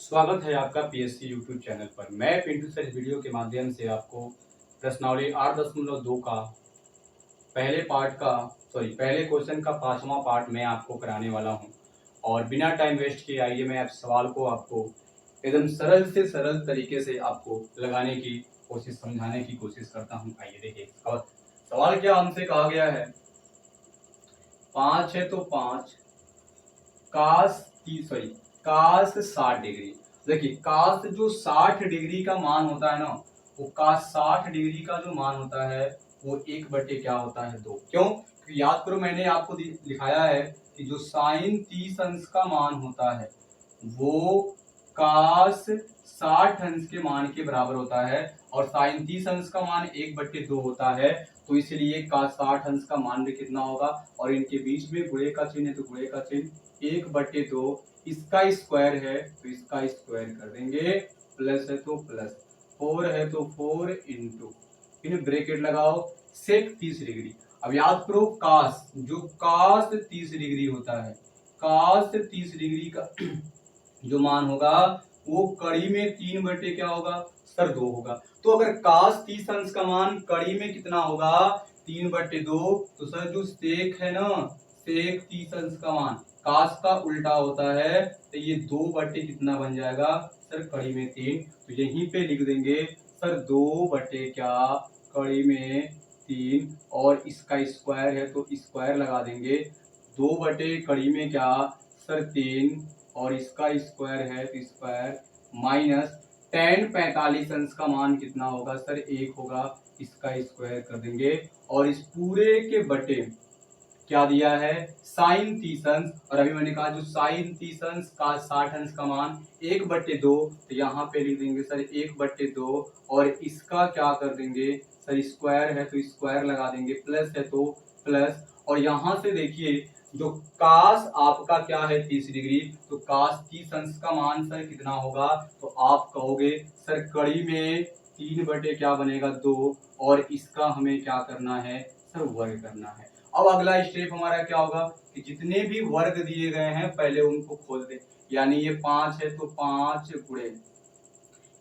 स्वागत है आपका पीएससी यूट्यूब चैनल पर। मैं पिंटू सर इस वीडियो के माध्यम से आपको प्रश्नावली 8.2 का पहले क्वेश्चन का 5वां पार्ट मैं आपको कराने वाला हूं। और बिना टाइम वेस्ट किए आइए मैं आप सवाल को आपको एकदम सरल से सरल तरीके से आपको लगाने की कोशिश, समझाने की कोशिश करता हूं। आइए देखिए सवाल क्या हमसे कहा गया है। 5 है तो 5 काश 60 डिग्री। देखिए काश जो 60 डिग्री का मान होता है ना, वो काश 60 डिग्री का जो मान होता है वो 1 क्या होता है 2। क्यों? क्योंकि याद करो मैंने आपको दिखाया है कि जो साइन 30 अंश का मान होता है वो काश 60 अंश के मान के बराबर होता है, और साइन 30 अंश का मान 1/2 होता है। तो इसलिए काश 60 अंश का मान भी कितना होगा, और इनके बीच में गुणे का चिन्ह है तो गुणे का चिन्ह 1/2। इसका स्क्वायर है तो इसका स्क्वायर कर देंगे, प्लस है तो प्लस, 4 है तो 4 इंटू, फिर ब्रैकेट लगाओ, सेक 30 डिग्री। अब याद करो काश 30 डिग्री होता है, काश 30 डिग्री का जो मान होगा वो कड़ी में 3 क्या होगा सर 2 होगा। तो अगर काश 30 अंश का मान कड़ी में कितना होगा 3/2, तो सर जो सेक है ना, सेक 30 अंश का मान काश का उल्टा होता है, तो ये 2 कितना बन जाएगा सर कड़ी में 3। तो यहीं पे लिख देंगे सर 2 क्या कड़ी में 3, और इसका स्क्वायर है तो स्क्वायर लगा देंगे, 2 कड़ी में क्या सर 3, और इसका स्क्वायर है तो स्क्वायर माइनस tan 45 अंश का मान कितना होगा सर 1 होगा, इसका स्क्वायर कर देंगे, और इस पूरे के बटे क्या दिया है साइन 30 अंश। और अभी मैंने कहा जो साइन 30 अंश का 60 अंश का मान 1/2, तो यहाँ पे लिख देंगे सर 1/2, और इसका क्या कर देंगे सर स्क्वायर है तो स्क्वायर लगा देंगे, प्लस है तो प्लस। और यहाँ से देखिए जो काश आपका क्या है 30 डिग्री, तो काश 30 अंश का मान सर कितना होगा, तो आप कहोगे सर कड़ी में 3 क्या बनेगा 2, और इसका हमें क्या करना है सर वर्ग करना है। अब अगला स्टेप हमारा क्या होगा कि जितने भी वर्ग दिए गए हैं पहले उनको खोल दे, यानी ये 5 है तो 5 गुणे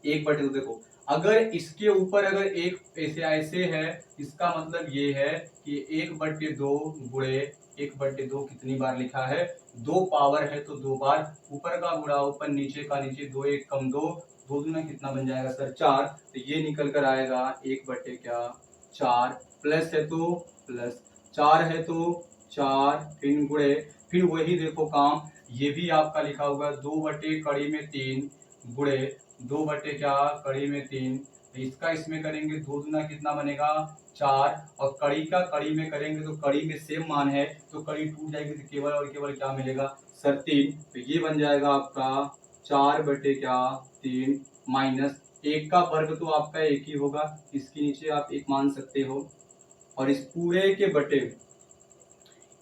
1/2। देखो अगर इसके ऊपर अगर एक ऐसे है, इसका मतलब ये है कि 1/2 गुणे 1/2 कितनी बार लिखा है 2 पावर है तो 2 बार, ऊपर का गुणा ऊपर, नीचे का नीचे, 2 1 कम 2, 2 दूना कितना बन जाएगा सर 4। तो ये निकल कर आएगा 1/4, प्लस है तो प्लस, 4 है तो 4, फिर गुणे, फिर वही देखो काम, ये भी आपका लिखा हुआ है 2 कड़ी में 3 गुणे 2 क्या कड़ी में 3, तो इसका इसमें करेंगे 2 दूना कितना बनेगा 4, और कड़ी का कड़ी में करेंगे तो कड़ी में सेम मान है तो कड़ी टूट जाएगी, तो केवल और केवल क्या मिलेगा सर 3। तो ये बन जाएगा आपका 4/3 माइनस 1 का वर्ग तो आपका 1 ही होगा, इसके नीचे आप 1 मान सकते हो, और इस पूरे के बटे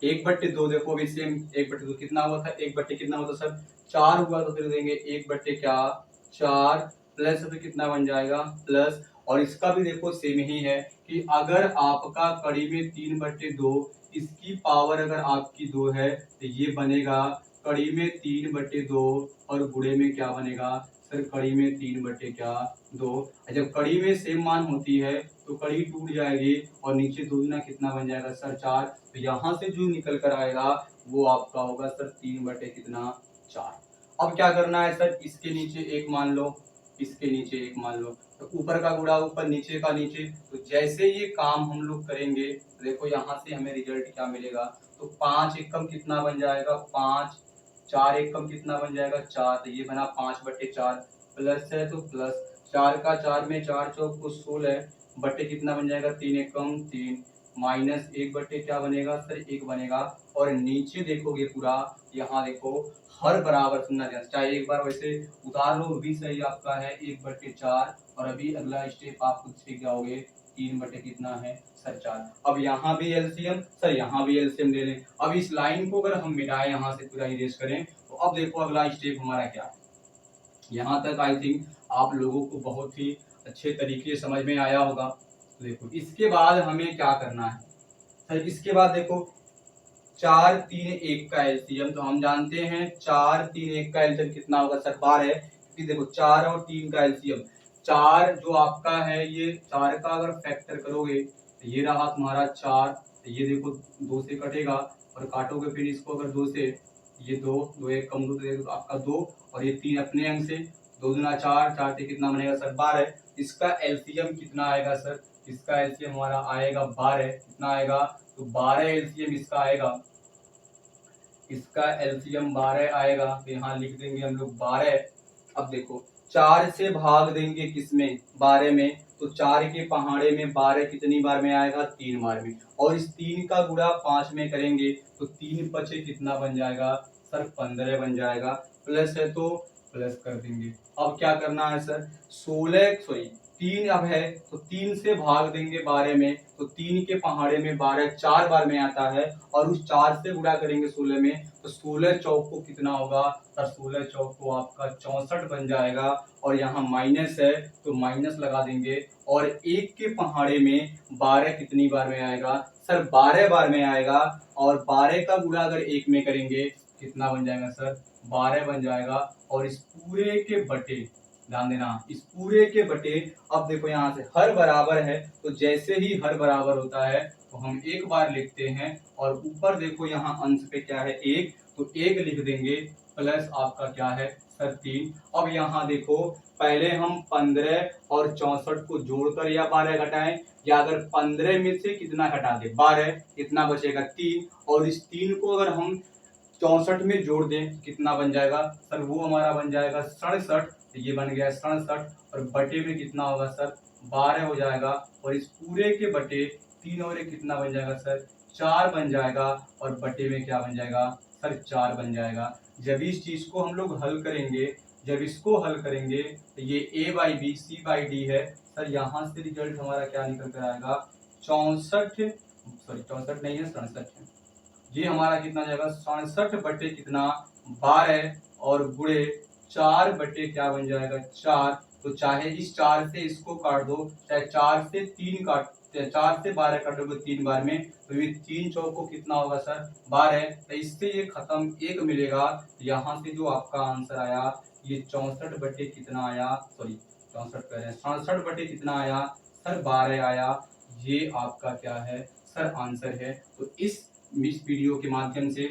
1/2। देखो अभी सेम 1/2 कितना हुआ था, 1 कितना हुआ था सर 4 हुआ, तो फिर देंगे 1/4, प्लस तो कितना बन जाएगा प्लस। और इसका भी देखो सेम ही है कि अगर आपका कड़ी में 3/2, इसकी पावर अगर आपकी 2 है तो ये बनेगा कड़ी में 3/2, और गुणे में क्या बनेगा सर कड़ी में 3/2। जब कड़ी में सेम मान होती है तो कड़ी टूट जाएगी, और नीचे 2 दूना कितना बन जाएगा सर 4। तो यहाँ से जो निकल कर आएगा वो आपका होगा सर 3/4। अब क्या करना है सर, इसके नीचे 1 मान लो, इसके नीचे 1 मान लो, तो ऊपर का गुणा ऊपर, नीचे का नीचे। तो जैसे ये काम हम लोग करेंगे देखो यहाँ से हमें रिजल्ट क्या मिलेगा, तो 5 एकम कितना बन जाएगा 5, 4 एकम कितना बन जाएगा 4, तो ये बना 5/4, प्लस है तो प्लस, 4 का 4 में 4 चौक को 16 बटे कितना बन जाएगा 3 एकम 3, माइनस 1 क्या बनेगा सर 1 बनेगा। और नीचे देखोगे पूरा, यहाँ देखो हर बराबर सुनना चाहिए, चाहे एक बार वैसे उतार लो भी सही आपका है 1/4, और अभी अगला स्टेप आप खुद सीख जाओगे 3 कितना है सर 4। अब यहाँ भी एलसीएम सर, यहाँ भी एलसीएम ले लें। अब इस लाइन को अगर हम मिटाएं, यहाँ से पूरा इरेज करें, तो अब देखो अगला स्टेप हमारा क्या है। यहाँ तक आई थिंक आप लोगों को बहुत ही अच्छे तरीके से समझ में आया होगा। तो देखो इसके बाद हमें क्या करना है सर, इसके बाद देखो 4 3 1 का एलसीएम, तो हम जानते हैं 4 3 1 का एलसीएम कितना होगा सर 12 है, कि देखो 4 और 3 का एलसीएम, 4 जो आपका है ये 4 का अगर फैक्टर करोगे तो ये रहा तुम्हारा 4, तो ये देखो 2 से कटेगा और काटोगे फिर इसको अगर 2 से, ये 2, 2 एक कम 2 तो आपका 2 और ये 3 अपने अंग से, 2 दूना 4, 4 से कितना बनेगा सर 12। इसका एलसीएम कितना आएगा सर, इसका एलसीएम हमारा आएगा 12, कितना आएगा तो 12 एलसीएम इसका आएगा, इसका एलसीएम 12 आएगा, तो यहाँ लिख देंगे हम लोग 12। अब देखो 4 से भाग देंगे किसमें 12 में, तो 4 के पहाड़े में 12 कितनी बार में आएगा 3 बार में, और इस 3 का गुणा 5 में करेंगे तो 3 पचे कितना बन जाएगा सर 15 बन जाएगा, प्लस है तो प्लस कर देंगे। अब क्या करना है सर 3 अब है तो 3 से भाग देंगे 12 में, तो 3 के पहाड़े में 12 4 बार में आता है और उस 4 से गुणा करेंगे 16 में, तो 16 चौक को कितना होगा सर 16 चौक को आपका 64 बन जाएगा, और यहाँ माइनस है तो माइनस लगा देंगे, और 1 के पहाड़े में 12 कितनी बार में आएगा सर 12 बार में आएगा, और 12 का गुणा अगर 1 में करेंगे कितना बन जाएगा सर 12 बन जाएगा, और इस पूरे के बटे, ध्यान देना इस पूरे के बटे, अब देखो यहाँ से हर बराबर है तो जैसे ही हर बराबर होता है तो हम एक बार लिखते हैं, और ऊपर देखो यहाँ अंश पे क्या है 1, तो 1 लिख देंगे, प्लस आपका क्या है सर 3। अब यहाँ देखो पहले हम 15 और 64 को जोड़कर या 12 घटाएं, या अगर 15 में से कितना घटा दे 12, कितना बचेगा 3, और इस 3 को अगर हम 64 में जोड़ दें कितना बन जाएगा सर, वो हमारा बन जाएगा 67, तो ये बन गया 67, और बटे में कितना होगा सर 12 हो जाएगा, और इस पूरे के बटे 3 और 1 कितना बन जाएगा सर 4 बन जाएगा, और बटे में क्या बन जाएगा सर 4 बन जाएगा। जब इस चीज को हम लोग हल करेंगे, जब इसको हल करेंगे तो ये a/b c/d है सर, यहाँ से रिजल्ट हमारा क्या निकल कर आएगा 64, सॉरी 64 नहीं है 67 है, ये हमारा कितना जाएगा 67 बटे कितना 12, और गुणे 4 बटे क्या बन जाएगा 4, तो चाहे इस 4 से इसको काट दो, चाहे 4 से 3 काट, 4 से 12 काटोगे 3 बार में, तो ये 3 चौक को कितना होगा सर 12, तो इससे ये खत्म 1 मिलेगा। यहाँ से जो आपका आंसर आया ये 64 बटे कितना आया, सॉरी 64 कह रहे हैं 67 बटे कितना आया सर 12 आया, ये आपका क्या है सर आंसर है। तो इस वीडियो के माध्यम से